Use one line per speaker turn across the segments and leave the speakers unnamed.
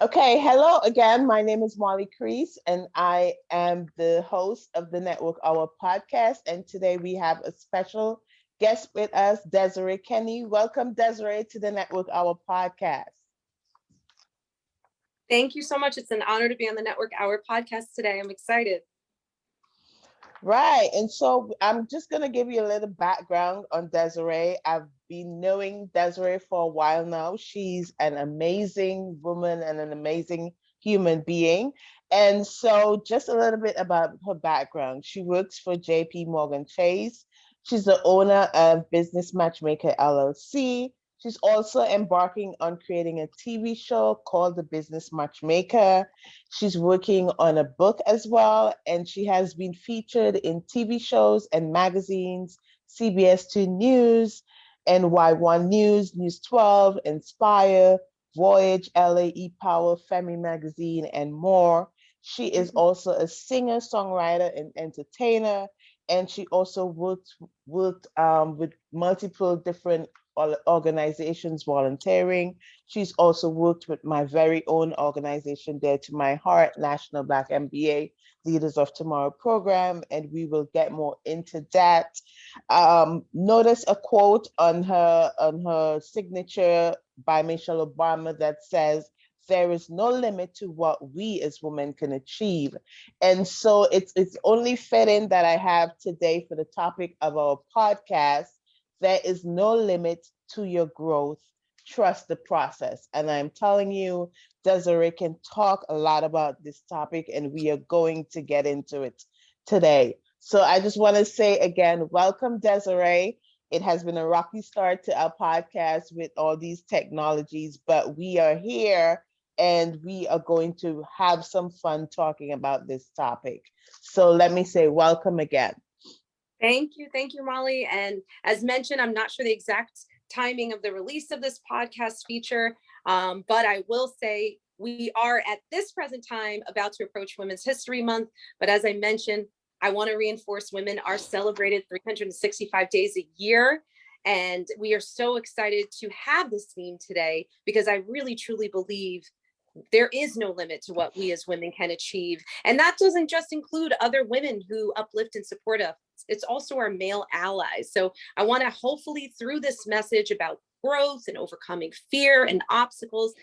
Okay, hello again. My name is Molly Crease, and I am the host of the Network Hour podcast. And today we have a special guest with us, Desiree Kinney. Welcome, Desiree, to the Network Hour podcast.
Thank you so much. It's an honor to be on the Network Hour podcast today. I'm excited.
Right. And so I'm just going to give you a little background on Desiree. I've been knowing Desiree for a while now. She's an amazing woman and an amazing human being. And so just a little bit about her background. She works for JP Morgan Chase. She's the owner of Business Matchmaker LLC. She's also embarking on creating a TV show called The Business Matchmaker. She's working on a book as well, and she has been featured in TV shows and magazines, CBS 2 News, NY1 News, News 12, Inspire, Voyage, LAE Power, FEMI Magazine, and more. She is also a singer, songwriter, and entertainer, and she also worked with multiple different organizations volunteering. She's also worked with my very own organization, Dear to My Heart, National Black MBA Leaders of Tomorrow program, and we will get more into that. Notice a quote on her signature by Michelle Obama that says, "There is no limit to what we as women can achieve." And so it's only fitting that I have today for the topic of our podcast, there is no limit to your growth. Trust the process. And I'm telling you, Desiree can talk a lot about this topic, and we are going to get into it today. So I just want to say again, welcome, Desiree. It has been a rocky start to our podcast with all these technologies, but we are here and we are going to have some fun talking about this topic. So let me say welcome again.
Thank you. Thank you, Molly. And as mentioned, I'm not sure the exact timing of the release of this podcast feature, but I will say we are at this present time about to approach Women's History Month. But as I mentioned, I want to reinforce women are celebrated 365 days a year. And we are so excited to have this theme today because I really, truly believe there is no limit to what we as women can achieve. And that doesn't just include other women who uplift and support us. It's also our male allies. So I want to hopefully through this message about growth and overcoming fear and obstacles,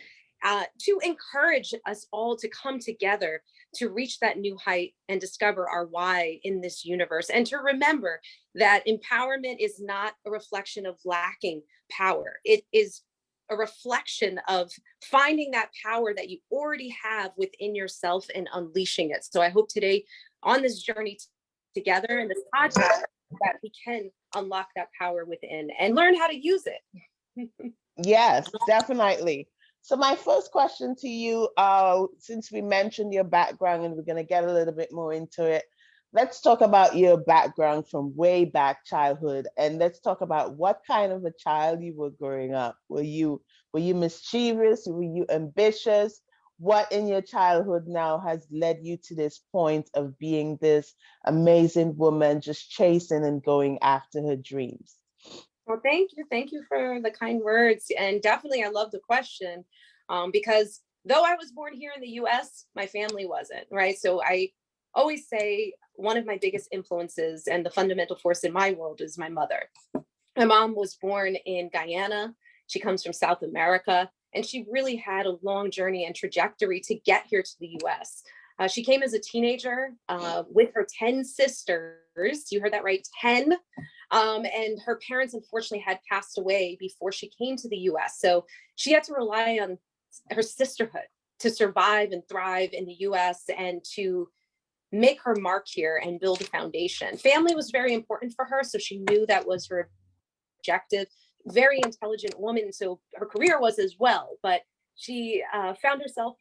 to encourage us all to come together to reach that new height and discover our why in this universe. And to remember that empowerment is not a reflection of lacking power. It is a reflection of finding that power that you already have within yourself and unleashing it. So I hope today on this journey together in this podcast that we can unlock that power within and learn how to use it.
Yes, definitely. So my first question to you, since we mentioned your background and we're going to get a little bit more into it, let's talk about your background from way back childhood, and let's talk about what kind of a child you were growing up. Were you mischievous? Were you ambitious? What in your childhood now has led you to this point of being this amazing woman, just chasing and going after her dreams?
Well, thank you. Thank you for the kind words. And definitely, I love the question because though I was born here in the US, my family wasn't, right? So I always say one of my biggest influences and the fundamental force in my world is my mother. My mom was born in Guyana. She comes from South America, and she really had a long journey and trajectory to get here to the US. She came as a teenager with her 10 sisters. You heard that right, 10. And her parents, unfortunately, had passed away before she came to the US. So she had to rely on her sisterhood to survive and thrive in the US and to make her mark here and build a foundation. Family was very important for her. So she knew that was her objective. Very intelligent woman. So her career was as well. But she found herself,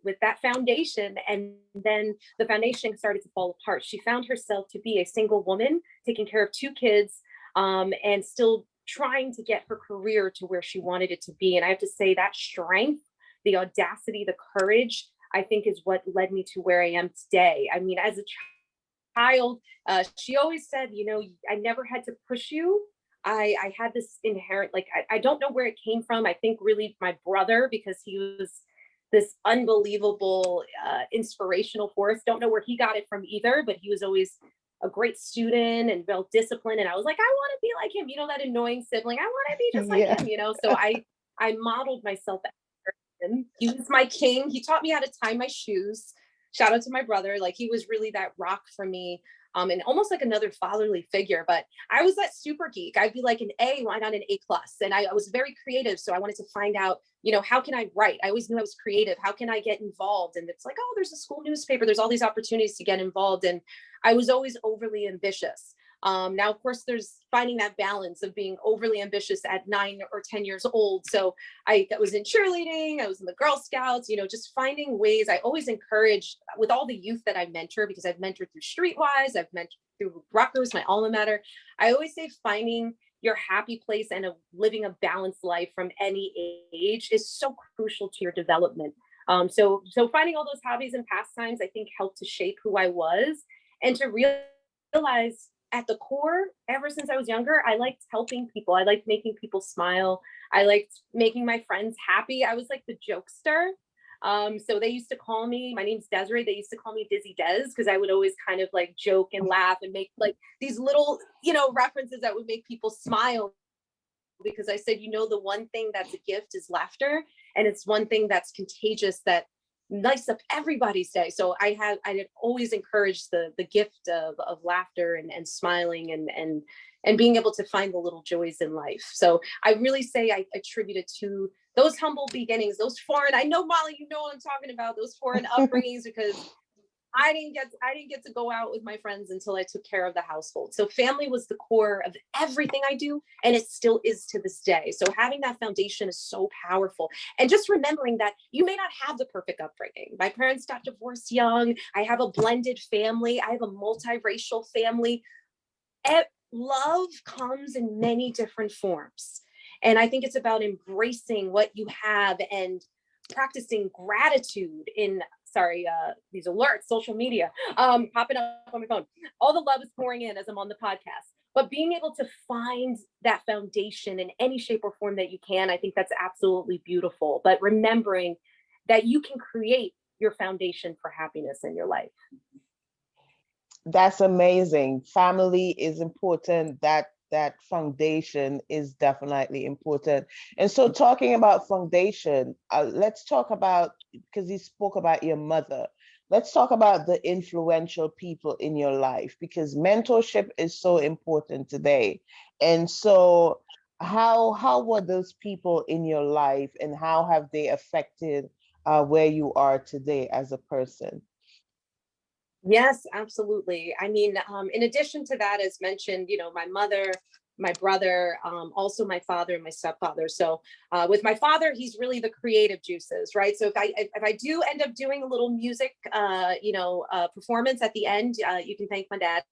with that foundation, and then the foundation started to fall apart. She found herself to be a single woman taking care of 2 kids and still trying to get her career to where she wanted it to be. And I have to say that strength, the audacity, the courage, I think is what led me to where I am today. I mean, as a child, she always said, I never had to push you. I had this inherent, I don't know where it came from. I think really my brother, because he was this unbelievable, inspirational force. Don't know where he got it from either, but he was always a great student and well disciplined. And I was like, I want to be like him. You know, that annoying sibling. I want to be just like
Yeah.
him, you know? So I modeled myself after him. He was my king. He taught me how to tie my shoes. Shout out to my brother. Like, he was really that rock for me. And almost like another fatherly figure, but I was that super geek. I'd be like an A, why not an A plus? And I was very creative. So I wanted to find out, you know, how can I write? I always knew I was creative. How can I get involved? And it's like, oh, there's a school newspaper. There's all these opportunities to get involved. And I was always overly ambitious. Now, of course, there's finding that balance of being overly ambitious at 9 or 10 years old. So I was in cheerleading, I was in the Girl Scouts, you know, just finding ways. I always encourage with all the youth that I mentor, because I've mentored through Streetwise, I've mentored through Rutgers, my alma mater. I always say finding your happy place and living a balanced life from any age is so crucial to your development. So finding all those hobbies and pastimes, I think, helped to shape who I was, and to realize at the core, ever since I was younger, I liked helping people. I liked making people smile. I liked making my friends happy. I was like the jokester. So they used to call me, my name's Desiree. They used to call me Dizzy Des, because I would always kind of like joke and laugh and make like these little, you know, references that would make people smile. Because I said, you know, the one thing that's a gift is laughter. And it's one thing that's contagious that lights up everybody's day. So I had always encouraged the gift of laughter and smiling and being able to find the little joys in life. So I really say I attribute it to those humble beginnings, those foreign, I know, Molly, you know what I'm talking about, those foreign upbringings, because I didn't get to go out with my friends until I took care of the household. So family was the core of everything I do, and it still is to this day. So having that foundation is so powerful. And just remembering that you may not have the perfect upbringing. My parents got divorced young. I have a blended family. I have a multiracial family. Love comes in many different forms. And I think it's about embracing what you have and practicing gratitude in these alerts, social media, popping up on my phone. All the love is pouring in as I'm on the podcast. But being able to find that foundation in any shape or form that you can, I think that's absolutely beautiful. But remembering that you can create your foundation for happiness in your life.
That's amazing. Family is important. That foundation is definitely important. And so talking about foundation, let's talk about, because you spoke about your mother, let's talk about the influential people in your life, because mentorship is so important today. And so how were those people in your life, and how have they affected where you are today as a person?
Yes, absolutely. I mean, in addition to that, as mentioned, you know, my mother, my brother, also my father and my stepfather. So with my father, he's really the creative juices, right? So if I do end up doing a little music, performance at the end, you can thank my dad.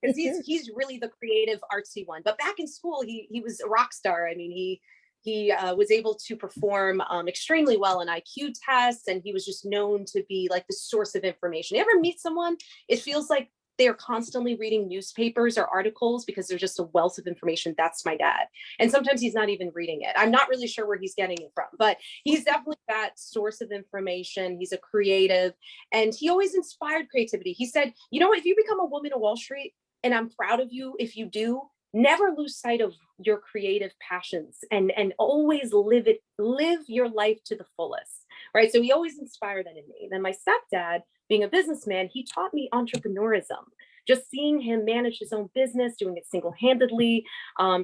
Because he's really the creative artsy one. But back in school, he was a rock star. I mean, he was able to perform extremely well in IQ tests, and he was just known to be like the source of information. You ever meet someone, it feels like they're constantly reading newspapers or articles because there's just a wealth of information. That's my dad. And sometimes he's not even reading it. I'm not really sure where he's getting it from, but he's definitely that source of information. He's a creative, and he always inspired creativity. He said, you know what, if you become a woman of Wall Street, and I'm proud of you if you do, never lose sight of your creative passions and always live your life to the fullest, right? So he always inspired that in me. Then my stepdad, being a businessman, he taught me entrepreneurism. Just seeing him manage his own business, doing it single-handedly.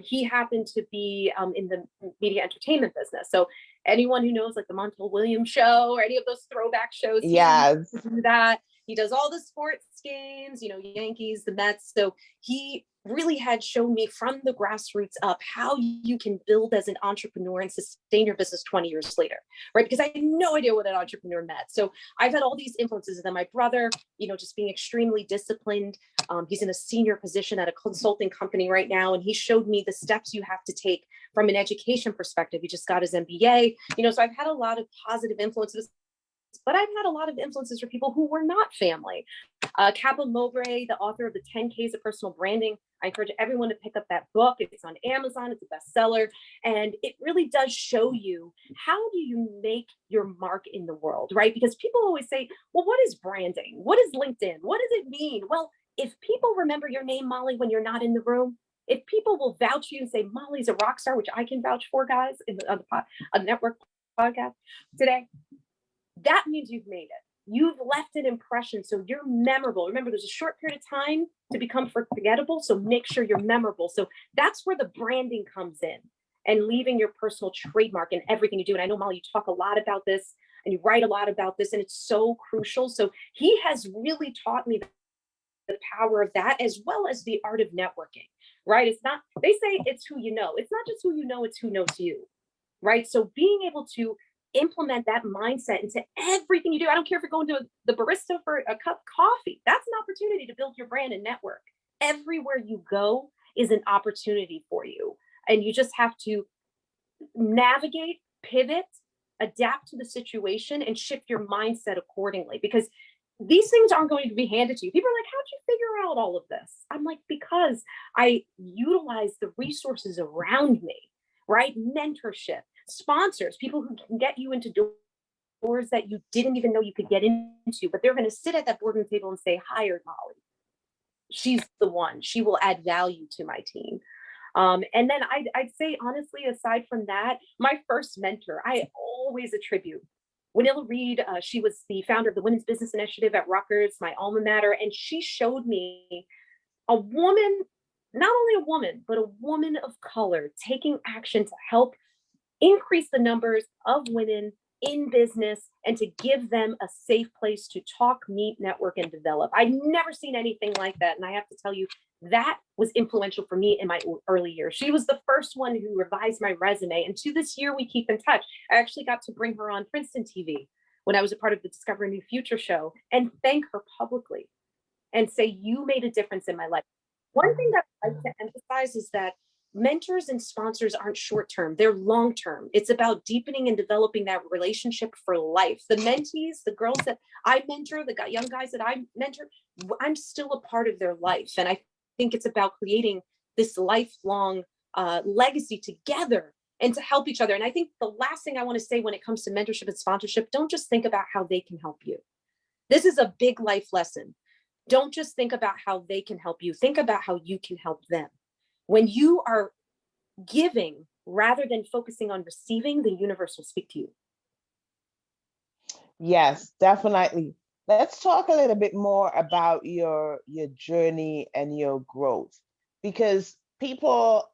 He happened to be in the media entertainment business. So anyone who knows like the Montel Williams show or any of those throwback shows,
Yes.
he do that. He does all the sports games, you know, Yankees, the Mets. So he really had shown me from the grassroots up how you can build as an entrepreneur and sustain your business 20 years later, right? Because I had no idea what an entrepreneur meant. So I've had all these influences. And then my brother, you know, just being extremely disciplined. He's in a senior position at a consulting company right now. And he showed me the steps you have to take from an education perspective. He just got his MBA, you know, so I've had a lot of positive influences. but I've had a lot of influences for people who were not family. Kappa Mowbray, the author of the 10 Ks of Personal Branding. I encourage everyone to pick up that book. It's on Amazon. It's a bestseller. And it really does show you, how do you make your mark in the world, right? Because people always say, well, what is branding? What is LinkedIn? What does it mean? Well, if people remember your name, Molly, when you're not in the room, if people will vouch you and say, Molly's a rock star, which I can vouch for, guys, on a network podcast today, that means you've made it. You've left an impression, so you're memorable. Remember, there's a short period of time to become forgettable, so make sure you're memorable. So that's where the branding comes in, and leaving your personal trademark in everything you do. And I know, Molly, you talk a lot about this and you write a lot about this, and it's so crucial. So he has really taught me the power of that, as well as the art of networking, right? It's not, they say it's who you know. It's not just who you know, it's who knows you, right? So being able to implement that mindset into everything you do. I don't care if you're going to the barista for a cup of coffee. That's an opportunity to build your brand and network. Everywhere you go is an opportunity for you. And you just have to navigate, pivot, adapt to the situation, and shift your mindset accordingly. Because these things aren't going to be handed to you. People are like, how'd you figure out all of this? I'm like, because I utilize the resources around me, right? Mentorship, sponsors, people who can get you into doors that you didn't even know you could get into, but they're going to sit at that boardroom table and say, hire Molly. She's the one. She will add value to my team. And then I'd say, honestly, aside from that, my first mentor, I always attribute Wanilla Reed. She was the founder of the Women's Business Initiative at Rutgers, my alma mater, and she showed me a woman, not only a woman, but a woman of color taking action to help increase the numbers of women in business and to give them a safe place to talk, meet, network, and develop. I'd never seen anything like that. And I have to tell you, that was influential for me in my early years. She was the first one who revised my resume. And to this year, we keep in touch. I actually got to bring her on Princeton TV when I was a part of the Discover a New Future show, and thank her publicly and say, you made a difference in my life. One thing that I like to emphasize is that mentors and sponsors aren't short-term, they're long-term. It's about deepening and developing that relationship for life. The mentees, the girls that I mentor, the young guys that I mentor, I'm still a part of their life. And I think it's about creating this lifelong legacy together and to help each other. And I think the last thing I want to say when it comes to mentorship and sponsorship, don't just think about how they can help you. This is a big life lesson. Don't just think about how they can help you. Think about how you can help them. When you are giving rather than focusing on receiving, the universe will speak to you.
Yes, definitely. Let's talk a little bit more about your journey and your growth, because people,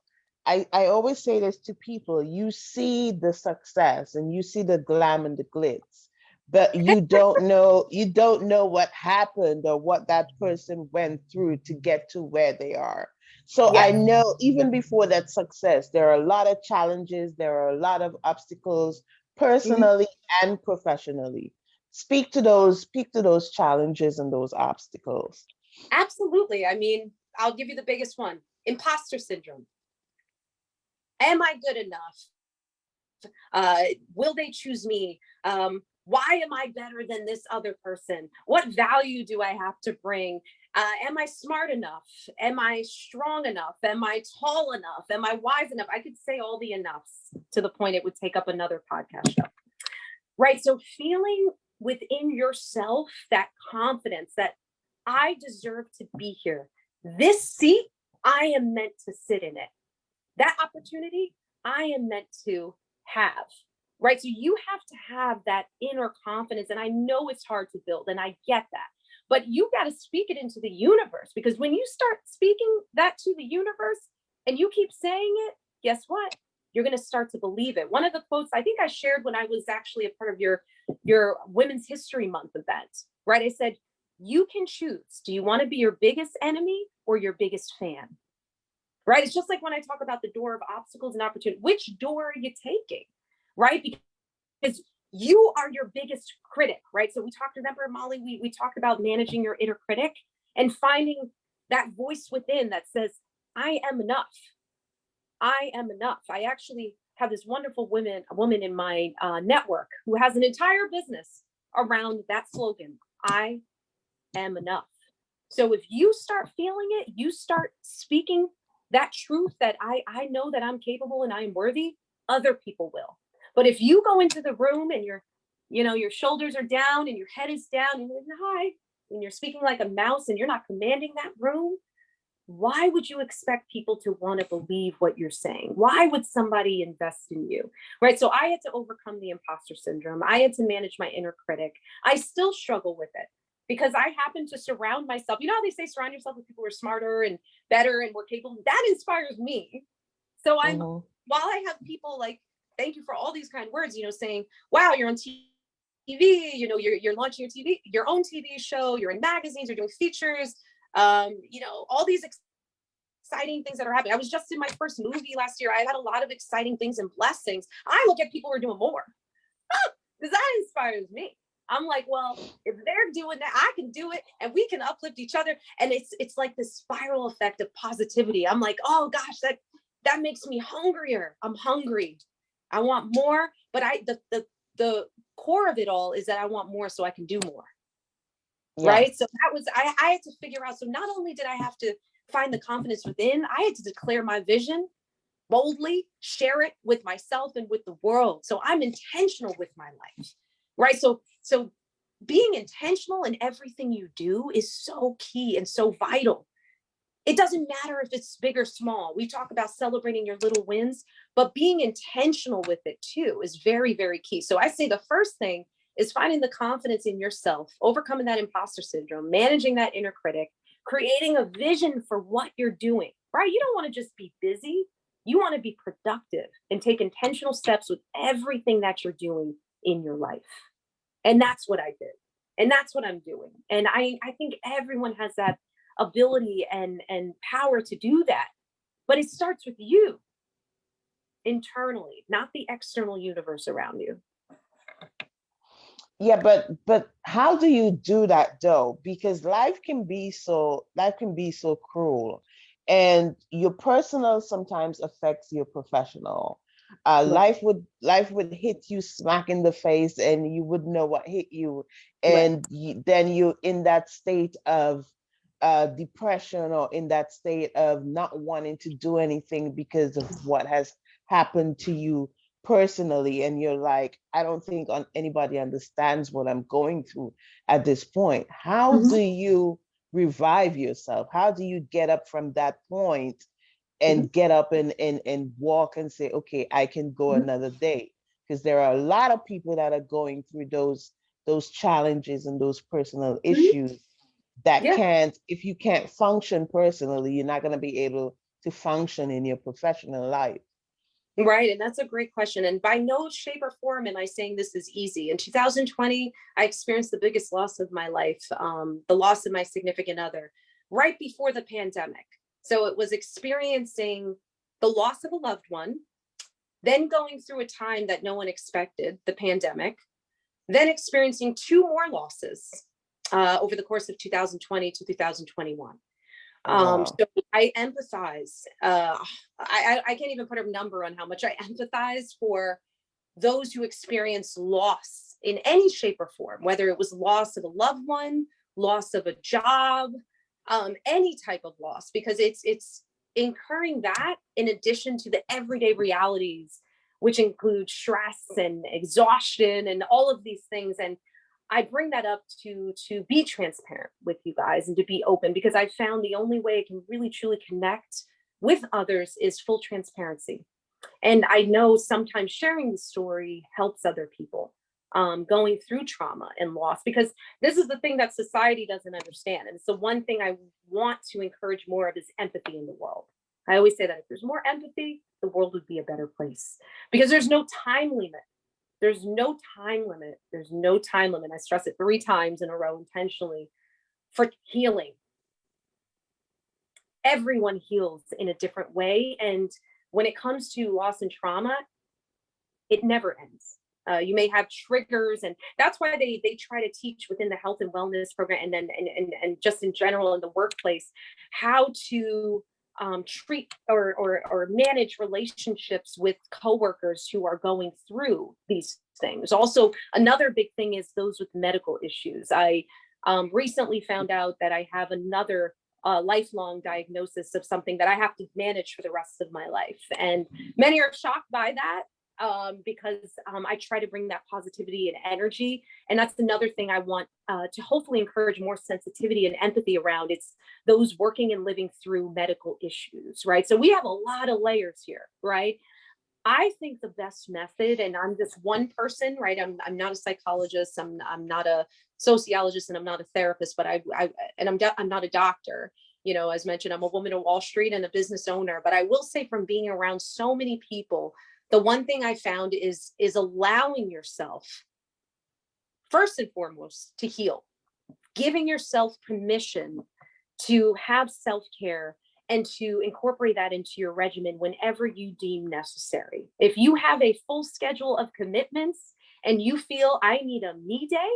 I always say this to people, you see the success and you see the glam and the glitz, but you don't know what happened or what that person went through to get to where they are. So
Yeah.
I know even before that success, there are a lot of challenges, there are a lot of obstacles, personally and professionally. Speak to those challenges and those obstacles.
Absolutely. I mean, I'll give you the biggest one. Imposter syndrome. Am I good enough? Will they choose me? Why am I better than this other person? What value do I have to bring? Am I smart enough? Am I strong enough? Am I tall enough? Am I wise enough? I could say all the enoughs to the point it would take up another podcast show. Right. So feeling within yourself that confidence that I deserve to be here. This seat, I am meant to sit in it. That opportunity, I am meant to have. Right. So you have to have that inner confidence. And I know it's hard to build, and I get that. But you got to speak it into the universe, because when you start speaking that to the universe and you keep saying it, guess what? You're going to start to believe it. One of the quotes I think I shared when I was actually a part of your Women's History Month event, right? I said, you can choose. Do you want to be your biggest enemy or your biggest fan? Right? It's just like when I talk about the door of obstacles and opportunity. Which door are you taking? Right? Because you are your biggest critic, right? So we talked, remember, Molly, we talked about managing your inner critic and finding that voice within that says, I am enough. I am enough. I actually have this wonderful woman in my network who has an entire business around that slogan, I am enough. So if you start feeling it, you start speaking that truth that I know that I'm capable and I am worthy, other people will. But if you go into the room and your shoulders are down and your head is down and you're like, hi, and you're speaking like a mouse and you're not commanding that room, why would you expect people to want to believe what you're saying? Why would somebody invest in you? Right. So I had to overcome the imposter syndrome. I had to manage my inner critic. I still struggle with it because I happen to surround myself. You know how they say surround yourself with people who are smarter and better and more capable? That inspires me. So while I have people like, thank you for all these kind words, saying, wow, you're on TV, you're launching your own TV show, you're in magazines, you're doing features, all these exciting things that are happening. I was just in my first movie last year. I had a lot of exciting things and blessings. I look at people who are doing more because that inspires me. I'm like, well, if they're doing that, I can do it and we can uplift each other. And it's like this spiral effect of positivity. I'm like, oh gosh, that makes me hungrier. I'm hungry. I want more, but the core of it all is that I want more so I can do more. Yeah. Right. So that was, I had to figure out. So not only did I have to find the confidence within, I had to declare my vision boldly, share it with myself and with the world. So I'm intentional with my life. Right. So being intentional in everything you do is so key and so vital. It doesn't matter if it's big or small. We talk about celebrating your little wins, but being intentional with it too is very, very key. So I say the first thing is finding the confidence in yourself, overcoming that imposter syndrome, managing that inner critic, creating a vision for what you're doing, right? You don't want to just be busy. You want to be productive and take intentional steps with everything that you're doing in your life. And that's what I did. And that's what I'm doing. And I think everyone has that ability and power to do that. But it starts with you internally, not the external universe around you.
Yeah, but how do you do that though? Because life can be so cruel, and your personal sometimes affects your professional. Life would hit you smack in the face, and you wouldn't know what hit you, and then you're in that state of depression, or in that state of not wanting to do anything because of what has happened to you personally, and you're like, I don't think anybody understands what I'm going through at this point. How do you revive yourself? How do you get up from that point and get up and walk and say, okay, I can go another day? Because there are a lot of people that are going through those challenges and those personal issues that if you can't function personally, you're not going to be able to function in your professional life.
Right. And that's a great question. And by no shape or form am I saying this is easy. In 2020, I experienced the biggest loss of my life, the loss of my significant other, right before the pandemic. So it was experiencing the loss of a loved one, then going through a time that no one expected, the pandemic, then experiencing two more losses over the course of 2020 to 2021. So I empathize. I can't even put a number on how much I empathize for those who experience loss in any shape or form, whether it was loss of a loved one, loss of a job, any type of loss, because it's incurring that in addition to the everyday realities, which include stress and exhaustion and all of these things. And I bring that up to be transparent with you guys and to be open, because I found the only way I can really truly connect with others is full transparency. And I know sometimes sharing the story helps other people going through trauma and loss, because this is the thing that society doesn't understand. And so one thing I want to encourage more of is empathy in the world. I always say that if there's more empathy, the world would be a better place, because there's no time limit. There's no time limit. There's no time limit. I stress it 3 times in a row intentionally for healing. Everyone heals in a different way. And when it comes to loss and trauma, it never ends. You may have triggers, and that's why they try to teach within the health and wellness program, and then and just in general in the workplace, how to treat or manage relationships with coworkers who are going through these things. Also, another big thing is those with medical issues. I recently found out that I have another lifelong diagnosis of something that I have to manage for the rest of my life. And many are shocked by that, because I try to bring that positivity and energy. And that's another thing I want to hopefully encourage more sensitivity and empathy around. It's those working and living through medical issues, right? So we have a lot of layers here, right? I think the best method, and I'm just one person, right? I'm not a psychologist, I'm not a sociologist, and I'm not a therapist, but I'm not a doctor. You know, as mentioned, I'm a woman of Wall Street and a business owner. But I will say, from being around so many people, the one thing I found is allowing yourself, first and foremost, to heal, giving yourself permission to have self-care and to incorporate that into your regimen whenever you deem necessary. If you have a full schedule of commitments and you feel I need a me day,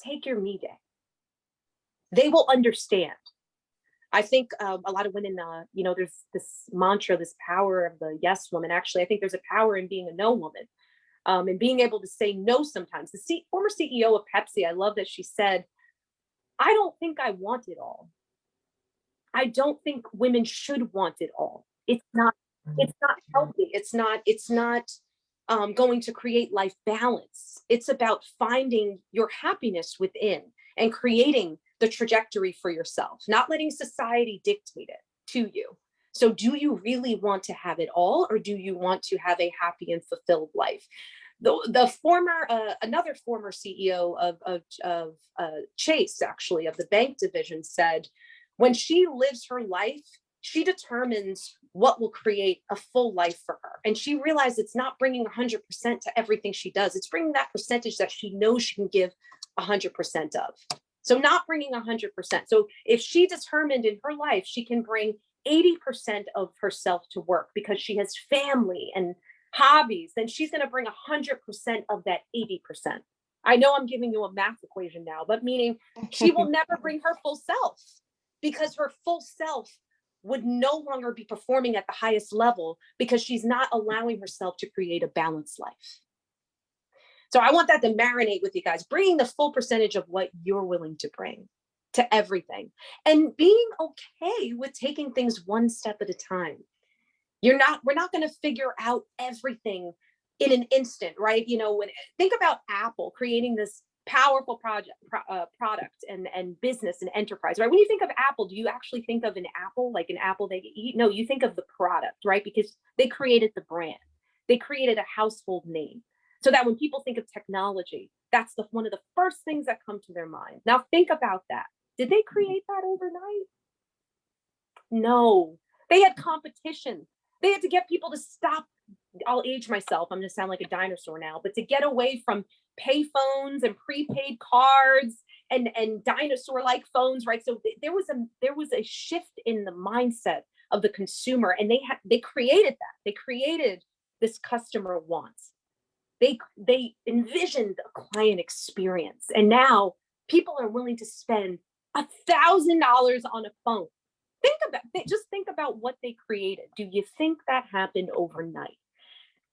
take your me day. They will understand. I think a lot of women, there's this mantra, this power of the yes woman. Actually, I think there's a power in being a no woman, and being able to say no sometimes. The former CEO of Pepsi, I love that she said, I don't think I want it all. I don't think women should want it all. It's not healthy. It's not going to create life balance. It's about finding your happiness within and creating the trajectory for yourself, not letting society dictate it to you. So do you really want to have it all, or do you want to have a happy and fulfilled life? Another former CEO of Chase, actually, of the bank division, said, when she lives her life, she determines what will create a full life for her. And she realized it's not bringing 100% to everything she does. It's bringing that percentage that she knows she can give 100% of. So not bringing 100%. So if she determined in her life she can bring 80% of herself to work because she has family and hobbies, then she's going to bring 100% of that 80%. I know I'm giving you a math equation now, but meaning she will never bring her full self, because her full self would no longer be performing at the highest level because she's not allowing herself to create a balanced life. So I want that to marinate with you guys, bringing the full percentage of what you're willing to bring to everything, and being okay with taking things one step at a time. We're not going to figure out everything in an instant, right? Think about Apple creating this powerful product and business and enterprise, right? When you think of Apple, do you actually think of an apple, like an apple they eat? No, you think of the product, right? Because they created the brand. They created a household name. So that when people think of technology, that's one of the first things that come to their mind. Now think about that. Did they create that overnight? No. They had competition. They had to get people to stop. I'll age myself. I'm going to sound like a dinosaur now, but to get away from payphones and prepaid cards and dinosaur-like phones, right? So there was a shift in the mindset of the consumer, and they created that. They created this customer wants. They envisioned a client experience, and now people are willing to spend $1,000 on a phone. Think about what they created. Do you think that happened overnight?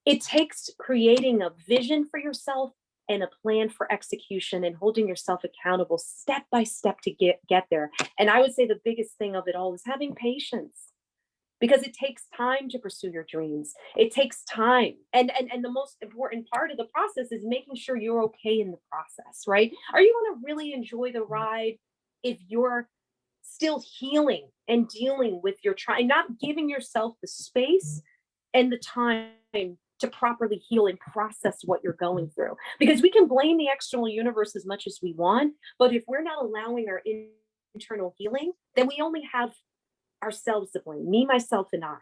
It takes creating a vision for yourself and a plan for execution and holding yourself accountable step by step to get there. And I would say the biggest thing of it all is having patience, because it takes time to pursue your dreams. It takes time. And the most important part of the process is making sure you're okay in the process, right? Are you going to really enjoy the ride if you're still healing and dealing with your not giving yourself the space and the time to properly heal and process what you're going through? Because we can blame the external universe as much as we want, but if we're not allowing our internal healing, then we only have ourselves to blame, me, myself, and I,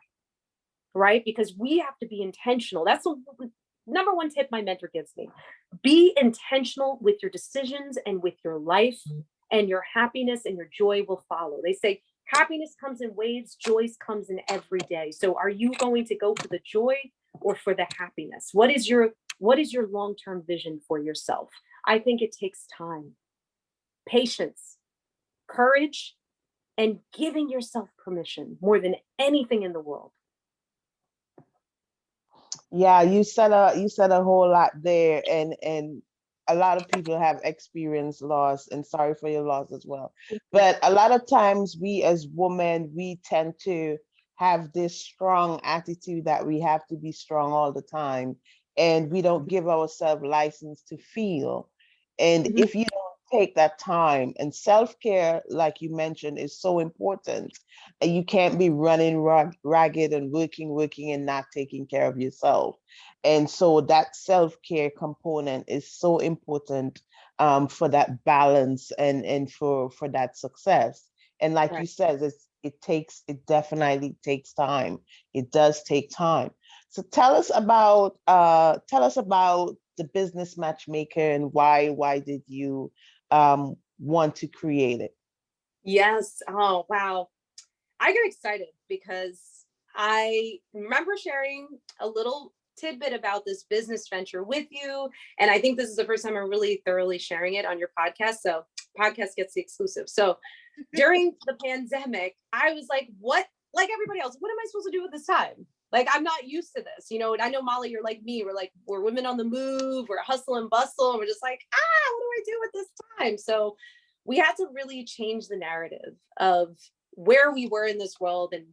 right? Because we have to be intentional. That's the number one tip my mentor gives me. Be intentional with your decisions and with your life, and your happiness and your joy will follow. They say happiness comes in waves, joy comes in every day. So are you going to go for the joy or for the happiness? What is your long-term vision for yourself? I think it takes time, patience, courage, and giving yourself permission more than anything in the world.
Yeah, you said a whole lot there, and a lot of people have experienced loss, and sorry for your loss as well. But a lot of times we as women, we tend to have this strong attitude that we have to be strong all the time, and we don't give ourselves license to feel. And
Mhm.
if you don't take that time, and self-care, like you mentioned, is so important, and you can't be running ragged and working and not taking care of yourself. And so that self-care component is so important, for that balance, and for that success. And like
Right.
you said, it definitely takes time. It does take time. So tell us about the Business Matchmaker, and why did you want to create it?
Yes. Oh, wow. I got excited because I remember sharing a little tidbit about this business venture with you. And I think this is the first time I'm really thoroughly sharing it on your podcast. So podcast gets the exclusive. So during the pandemic, I was like, what, like everybody else, what am I supposed to do with this time? Like, I'm not used to this, and I know, Molly, you're like me. We're women on the move, we're hustle and bustle. And we're just like, what do I do with this time? So we had to really change the narrative of where we were in this world and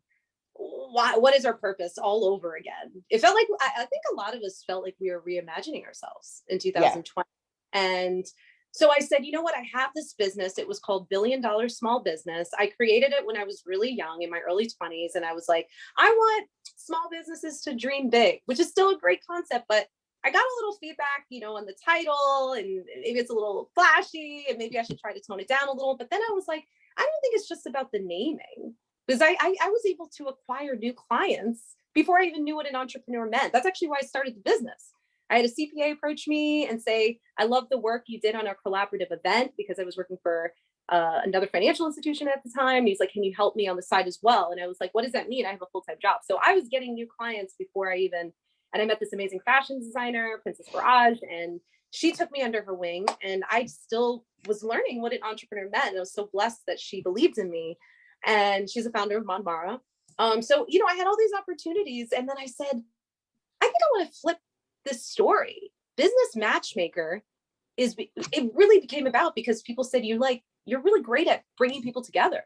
what is our purpose all over again. It felt like, I think a lot of us felt like we were reimagining ourselves in
Yeah.
2020. And so I said, you know what? I have this business. It was called Billion Dollar Small Business. I created it when I was really young, in my early 20s. And I was like, I want small businesses to dream big, which is still a great concept. But I got a little feedback, on the title, and maybe it's a little flashy, and maybe I should try to tone it down a little. But then I was like, I don't think it's just about the naming, because I was able to acquire new clients before I even knew what an entrepreneur meant. That's actually why I started the business. I had a CPA approach me and say, I love the work you did on our collaborative event, because I was working for another financial institution at the time. He's like, can you help me on the side as well? And I was like, what does that mean? I have a full-time job. So I was getting new clients before and I met this amazing fashion designer, Princess Barrage, and she took me under her wing, and I still was learning what an entrepreneur meant. And I was so blessed that she believed in me. And she's a founder of Monmara. So, I had all these opportunities. And then I said, I think I want to flip this story. Business Matchmaker it really became about because people said, you're really great at bringing people together.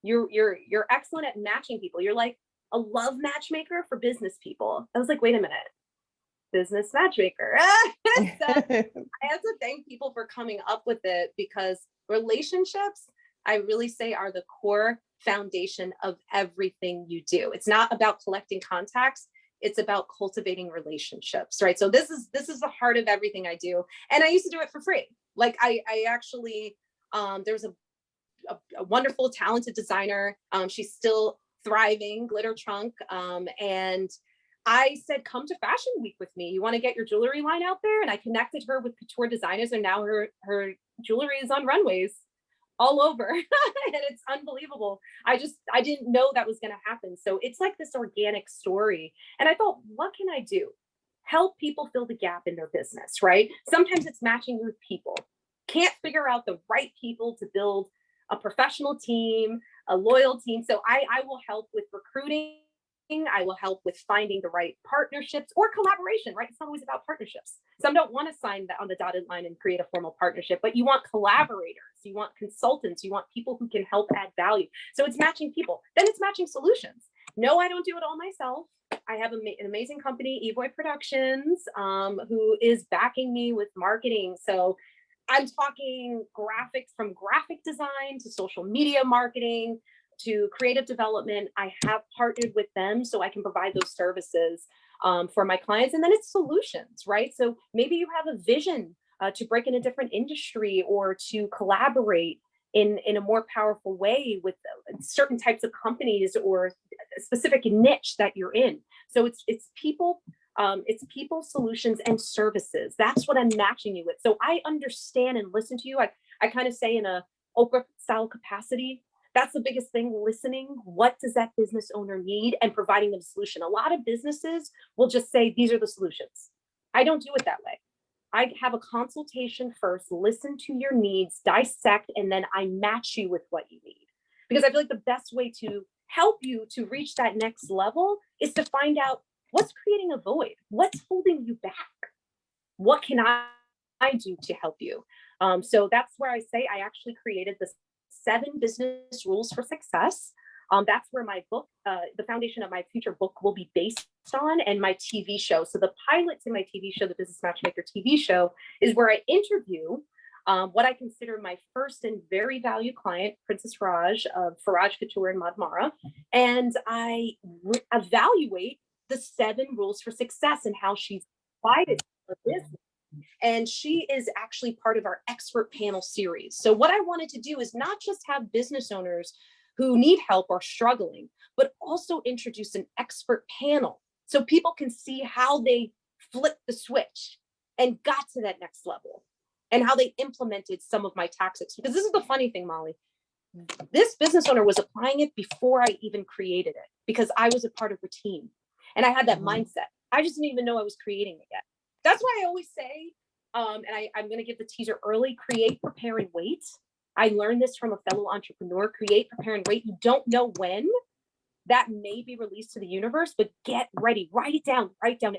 You're excellent at matching people. You're like a love matchmaker for business people. I was like, wait a minute, Business Matchmaker. So I have to thank people for coming up with it, because relationships, I really say, are the core foundation of everything you do. It's not about collecting contacts. It's about cultivating relationships, right? So this is the heart of everything I do. And I used to do it for free. Like I actually, there's a wonderful, talented designer. She's still thriving, Glitter Trunk. And I said, come to Fashion Week with me. You want to get your jewelry line out there? And I connected her with couture designers, and now her jewelry is on runways all over. And it's unbelievable. I didn't know that was going to happen. So it's like this organic story. And I thought, what can I do? Help people fill the gap in their business, right? Sometimes it's matching with people. Can't figure out the right people to build a professional team, a loyal team. So I will help with recruiting. I will help with finding the right partnerships or collaboration, right? It's not always about partnerships. Some don't want to sign that on the dotted line and create a formal partnership, but you want collaborators, you want consultants, you want people who can help add value. So it's matching people. Then it's matching solutions. No, I don't do it all myself. I have an amazing company, Evoy Productions, who is backing me with marketing. So I'm talking graphics, from graphic design to social media marketing to creative development. I have partnered with them so I can provide those services for my clients. And then it's solutions, right? So maybe you have a vision to break in a different industry, or to collaborate in a more powerful way with certain types of companies, or a specific niche that you're in. So it's people, solutions, and services. That's what I'm matching you with. So I understand and listen to you. I kind of say, in a Oprah style capacity, that's the biggest thing, listening. What does that business owner need, and providing them a solution. A lot of businesses will just say, these are the solutions. I don't do it that way. I have a consultation first, listen to your needs, dissect, and then I match you with what you need. because I feel like the best way to help you to reach that next level is to find out what's creating a void, what's holding you back, what can I do to help you. So that's where I say I actually created the 7 business rules for success. That's where my book, the foundation of my future book, will be based on, and my TV show. So the pilot to my TV show, the Business Matchmaker TV show, is where I interview what I consider my first and very valued client, Princess Faraj of Faraj Couture in Madmara, and I evaluate the 7 rules for success and how she's applied it to her business. And she is actually part of our expert panel series. So what I wanted to do is not just have business owners who need help or struggling, but also introduce an expert panel so people can see how they flipped the switch and got to that next level and how they implemented some of my tactics. Because this is the funny thing, Molly. This business owner was applying it before I even created it because I was a part of her team and I had that mindset. I just didn't even know I was creating it yet. That's why I always say, and I'm going to give the teaser early, create, prepare, and wait. I learned this from a fellow entrepreneur, create, prepare, and wait. You don't know when that may be released to the universe, but get ready, write it down, write down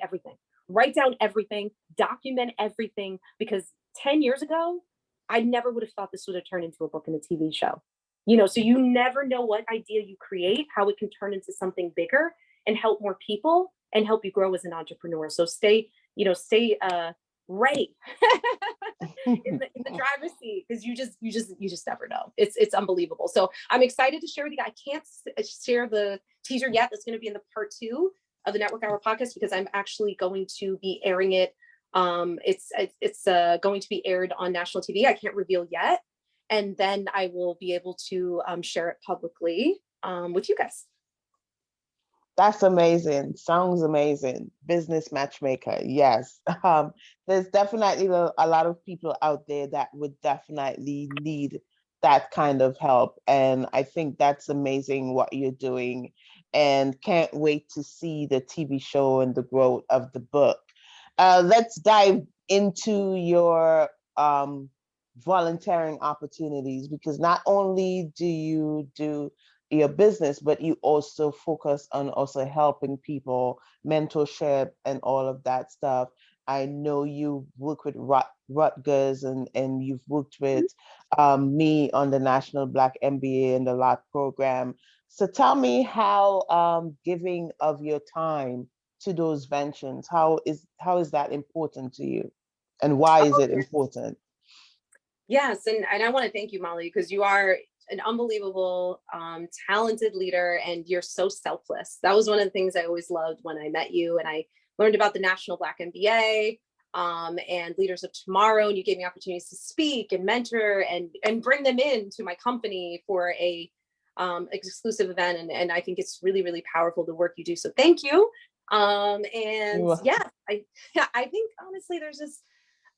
everything, document everything, because 10 years ago, I never would have thought this would have turned into a book and a TV show. So you never know what idea you create, how it can turn into something bigger and help more people and help you grow as an entrepreneur. So stay ready in the driver's seat, because you just never know. It's unbelievable. So I'm excited to share with you. I can't share the teaser yet. That's going to be in the part 2 of the Network Hour podcast, because I'm actually going to be airing it. It's going to be aired on national TV. I can't reveal yet, and then I will be able to share it publicly with you guys.
That's amazing. Sounds amazing. Business Matchmaker. Yes. There's definitely a lot of people out there that would definitely need that kind of help. And I think that's amazing what you're doing, and can't wait to see the TV show and the growth of the book. Let's dive into your volunteering opportunities, because not only do you do your business, but you also focus on also helping people, mentorship and all of that stuff. I know you work with Rutgers, and you've worked with me on the National Black MBA and the LOT program. So tell me how giving of your time to those ventures, how is that important to you, and why is it important?
Yes, and I want to thank you, Molly, because you are an unbelievable, talented leader, and you're so selfless. That was one of the things I always loved when I met you, and I learned about the National Black MBA and Leaders of Tomorrow, and you gave me opportunities to speak and mentor and bring them into my company for a exclusive event, and I think it's really, really powerful, the work you do. So thank you. And yeah, I think honestly,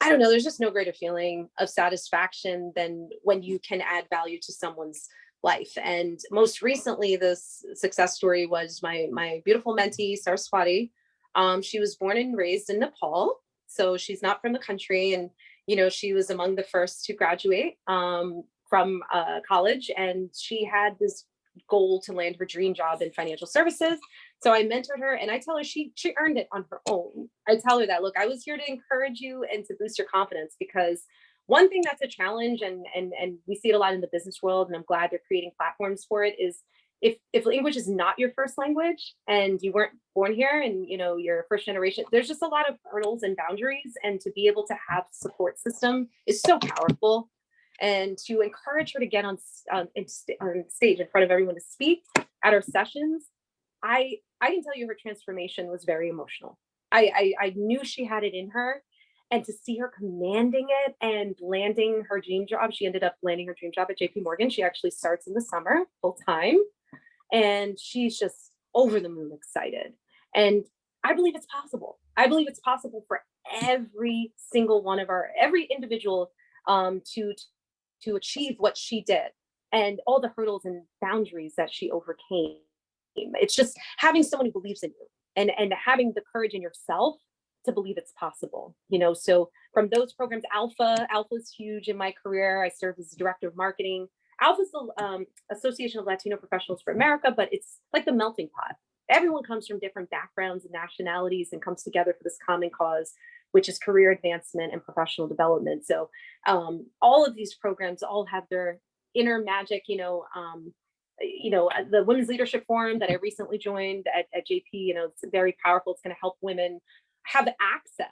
I don't know, there's just no greater feeling of satisfaction than when you can add value to someone's life. And most recently, this success story was my beautiful mentee, Saraswati. She was born and raised in Nepal, so she's not from the country. And, she was among the first to graduate from college, and she had this goal to land her dream job in financial services. So I mentored her, and I tell her she earned it on her own. I tell her that, look, I was here to encourage you and to boost your confidence, because one thing that's a challenge, and we see it a lot in the business world, and I'm glad they're creating platforms for it, is if English is not your first language and you weren't born here and you're first generation, there's just a lot of hurdles and boundaries, and to be able to have support system is so powerful. And to encourage her to get on stage in front of everyone to speak at our sessions, I can tell you her transformation was very emotional. I knew she had it in her, and to see her commanding it and landing her dream job, she ended up landing her dream job at JP Morgan. She actually starts in the summer full time, and she's just over the moon excited. And I believe it's possible. I believe it's possible for every single one of every individual to achieve what she did, and all the hurdles and boundaries that she overcame. It's just having someone who believes in you, and having the courage in yourself to believe it's possible. So from those programs, Alpha is huge in my career. I served as director of marketing Alpha's the Association of Latino Professionals for America, but it's like the melting pot. Everyone comes from different backgrounds and nationalities and comes together for this common cause, which is career advancement and professional development. So all of these programs all have their inner magic, the Women's Leadership Forum that I recently joined at JP, it's very powerful. It's going to help women have access.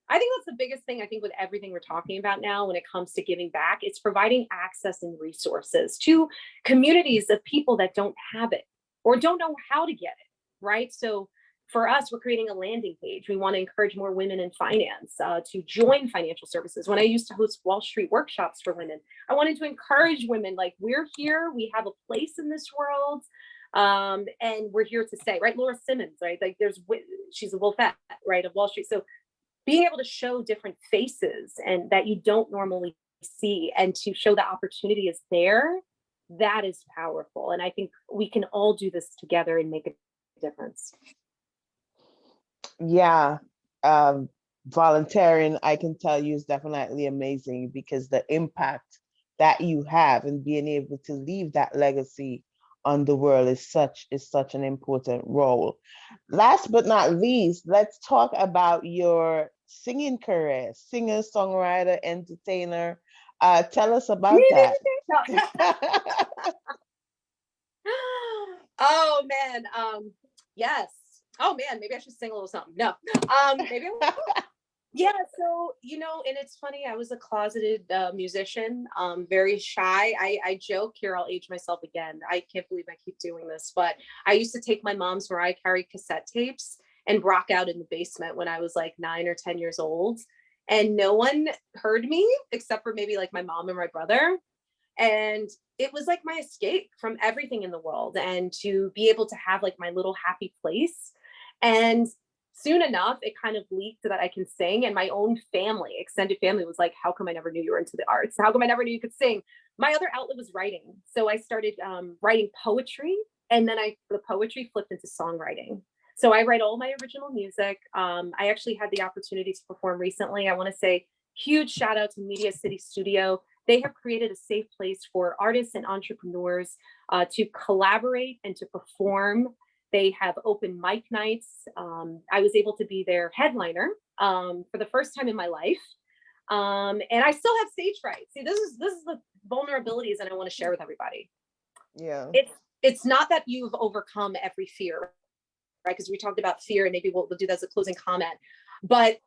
I think that's the biggest thing, I think, with everything we're talking about now when it comes to giving back. It's providing access and resources to communities of people that don't have it or don't know how to get it, right? So for us, we're creating a landing page. We want to encourage more women in finance to join financial services. When I used to host Wall Street workshops for women, I wanted to encourage women, like, we're here, we have a place in this world, and we're here to stay, right? Laura Simmons, right? Like, she's a wolfette, right, of Wall Street. So being able to show different faces and that you don't normally see, and to show the opportunity is there, that is powerful. And I think we can all do this together and make a difference.
Yeah, volunteering, I can tell you, is definitely amazing, because the impact that you have and being able to leave that legacy on the world is such an important role. Last but not least, let's talk about your singing career, singer, songwriter, entertainer. Tell us about that.
Oh man, yes. Oh man, maybe I should sing a little something. No, maybe. Yeah, so, and it's funny, I was a closeted musician, very shy. I joke here, I'll age myself again. I can't believe I keep doing this, but I used to take my mom's Mariah Carey cassette tapes and rock out in the basement when I was like 9 or 10 years old. And no one heard me except for maybe like my mom and my brother. And it was like my escape from everything in the world, and to be able to have like my little happy place. And soon enough, it kind of leaked that I can sing, and my own family, extended family, was like, how come I never knew you were into the arts? How come I never knew you could sing? My other outlet was writing. So I started writing poetry, and then the poetry flipped into songwriting. So I write all my original music. I actually had the opportunity to perform recently. I want to say huge shout out to Media City Studio. They have created a safe place for artists and entrepreneurs to collaborate and to perform. They have open mic nights. I was able to be their headliner for the first time in my life. And I still have stage fright. See, this is the vulnerabilities that I want to share with everybody.
Yeah.
It's not that you've overcome every fear, right? Because we talked about fear, and maybe we'll do that as a closing comment. But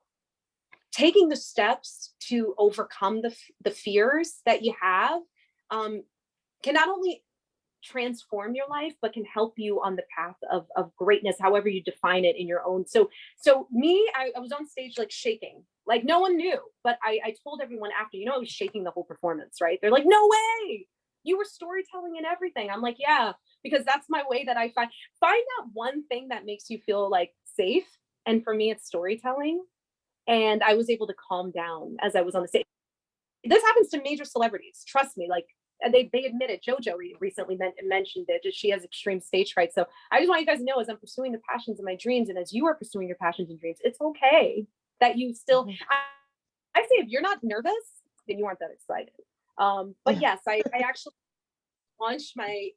taking the steps to overcome the fears that you have can not only transform your life, but can help you on the path of greatness, however you define it in your own. So me, I was on stage like shaking, like no one knew, but I told everyone after, I was shaking the whole performance, right? They're like, no way, you were storytelling and everything. I'm like, yeah, because that's my way that I find out one thing that makes you feel like safe. And for me, it's storytelling. And I was able to calm down as I was on the stage. This happens to major celebrities. Trust me, like, they admitted. JoJo recently mentioned it. She has extreme stage fright. So I just want you guys to know, as I'm pursuing the passions of my dreams, and as you are pursuing your passions and dreams, it's okay that you still. I say, if you're not nervous, then you aren't that excited. But yes, I actually launched my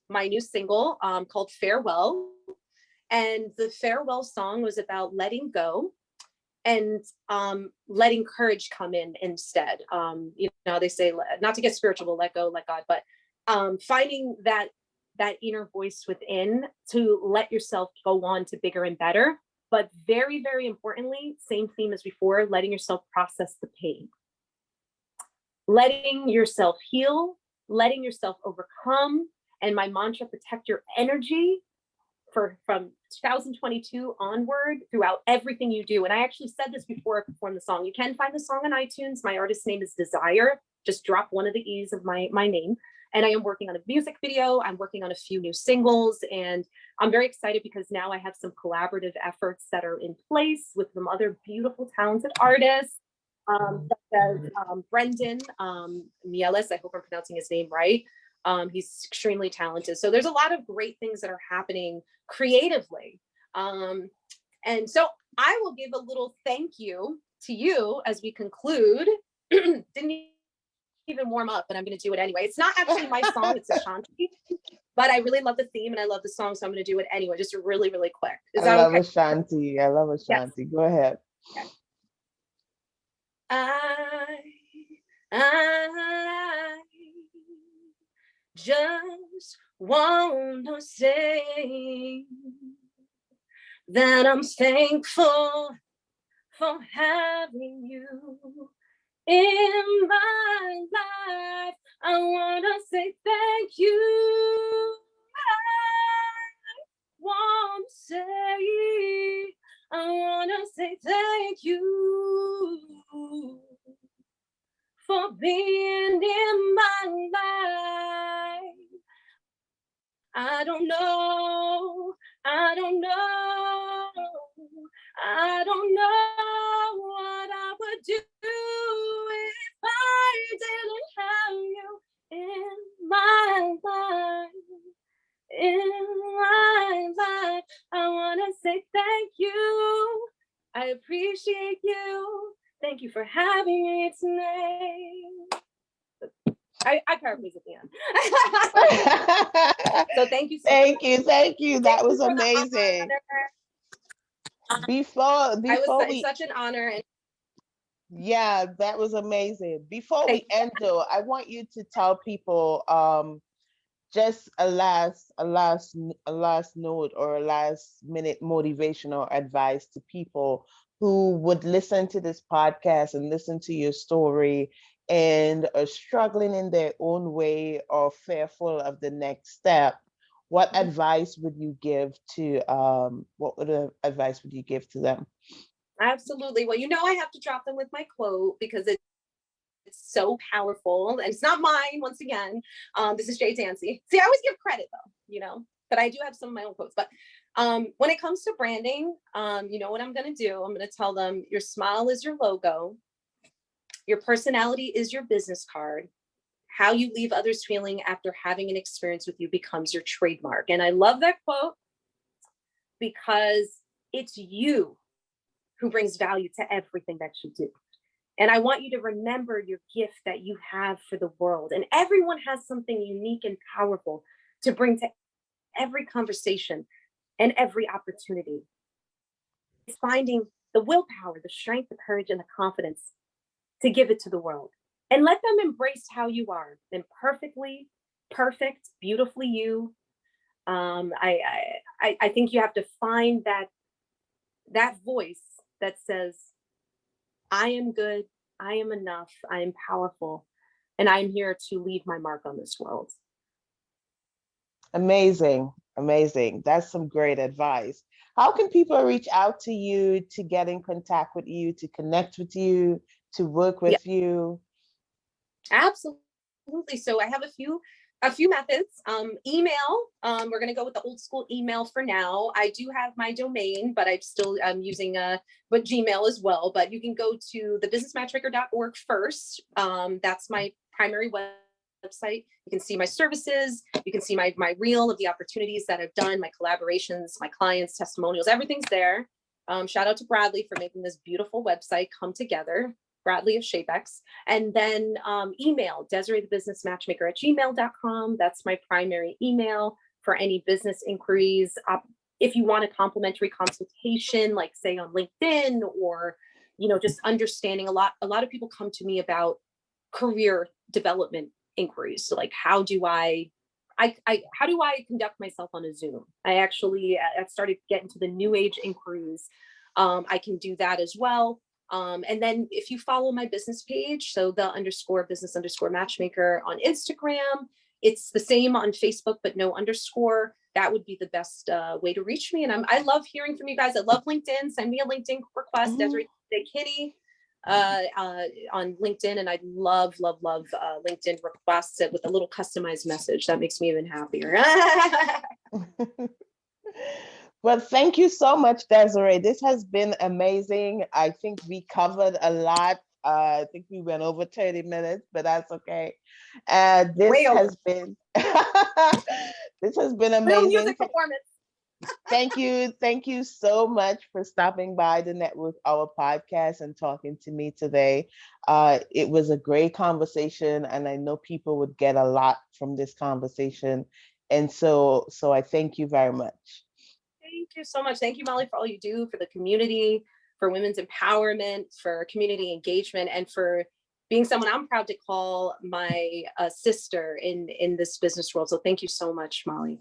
my new single called Farewell, and the farewell song was about letting go and letting courage come in instead. They say not to get spiritual, but let go, let God, but finding that inner voice within to let yourself go on to bigger and better. But very, very importantly, same theme as before, letting yourself process the pain, letting yourself heal, letting yourself overcome. And my mantra, protect your energy, from 2022 onward throughout everything you do. And I actually said this before I performed the song. You can find the song on iTunes. My artist's name is Desire. Just drop one of the E's of my name. And I am working on a music video. I'm working on a few new singles. And I'm very excited because now I have some collaborative efforts that are in place with some other beautiful, talented artists, such as Brendan Mieles. I hope I'm pronouncing his name right. He's extremely talented. So there's a lot of great things that are happening creatively. And so I will give a little thank you to you as we conclude. Didn't even warm up, but I'm going to do it anyway. It's not actually my song, it's Ashanti, but I really love the theme and I love the song, so I'm going to do it anyway, just really, really quick. Is
I
that
love
okay?
Ashanti. I love
Yes.
Ashanti. Go ahead.
Okay. I just want to say that I'm thankful for having you in my life. I want to say thank you. I want to say thank you for being in my life. I don't know what I would do if I didn't have you in my life. I want to say thank you. I appreciate you. Thank you for having me tonight. I paraphrase at the end. So thank you so
Thank
much.
you. That was amazing. Before
It's such an honor.
Yeah, that was amazing. Before we end though, I want you to tell people just a last note or a last minute motivational advice to people who would listen to this podcast and listen to your story and are struggling in their own way or fearful of the next step. What advice would you give to them?
Absolutely. Well, I have to drop them with my quote because it's so powerful, and it's not mine. Once again, this is Jay Dancy. See, I always give credit though, but I do have some of my own quotes. But when it comes to branding, what I'm going to do? I'm going to tell them your smile is your logo. Your personality is your business card. How you leave others feeling after having an experience with you becomes your trademark. And I love that quote because it's you who brings value to everything that you do. And I want you to remember your gift that you have for the world. And everyone has something unique and powerful to bring to every conversation and every opportunity. It's finding the willpower, the strength, the courage, and the confidence to give it to the world. And let them embrace how you are, imperfectly, perfect, beautifully you. I think you have to find that voice that says, I am good, I am enough, I am powerful, and I'm here to leave my mark on this world.
Amazing. That's some great advice. How can people reach out to you, to get in contact with you, to connect with you, to work with you?
Absolutely. So I have a few methods. Email. We're going to go with the old school email for now. I do have my domain, but I'm using Gmail as well. But you can go to thebusinessmatchmaker.org first. That's my primary website. You can see my services. You can see my reel of the opportunities that I've done, my collaborations, my clients, testimonials. Everything's there. Shout out to Bradley for making this beautiful website come together. Bradley of Shapex. And then email, Desiree the Business Matchmaker at gmail.com. That's my primary email for any business inquiries. If you want a complimentary consultation, like say on LinkedIn, or just understanding, a lot of people come to me about career development inquiries. So like, how do I conduct myself on a Zoom? I started getting to the new age inquiries. I can do that as well. And then if you follow my business page, so the_business_matchmaker on Instagram, it's the same on Facebook, but no underscore. That would be the best way to reach me. And I love hearing from you guys. I love LinkedIn. Send me a LinkedIn request, Desiree Kinney on LinkedIn. And I love LinkedIn requests with a little customized message. That makes me even happier.
Well, thank you so much, Desiree. This has been amazing. I think we covered a lot. I think we went over 30 minutes, but that's okay. This has been amazing.
Real music performance.
Thank you. Thank you so much for stopping by the Network Hour podcast and talking to me today. It was a great conversation, and I know people would get a lot from this conversation. And so I thank you very much.
Thank you so much. Thank you, Molly, for all you do for the community, for women's empowerment, for community engagement, and for being someone I'm proud to call my sister in this business world. So thank you so much, Molly.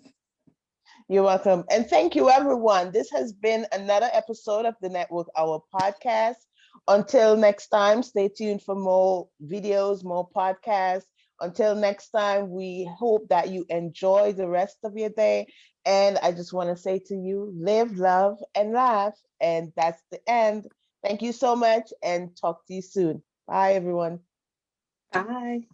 You're welcome. And thank you, everyone. This has been another episode of the Network Hour podcast. Until next time, stay tuned for more videos, more podcasts. Until next time, we hope that you enjoy the rest of your day. And I just want to say to you, live, love, and laugh. And that's the end. Thank you so much and talk to you soon. Bye, everyone.
Bye.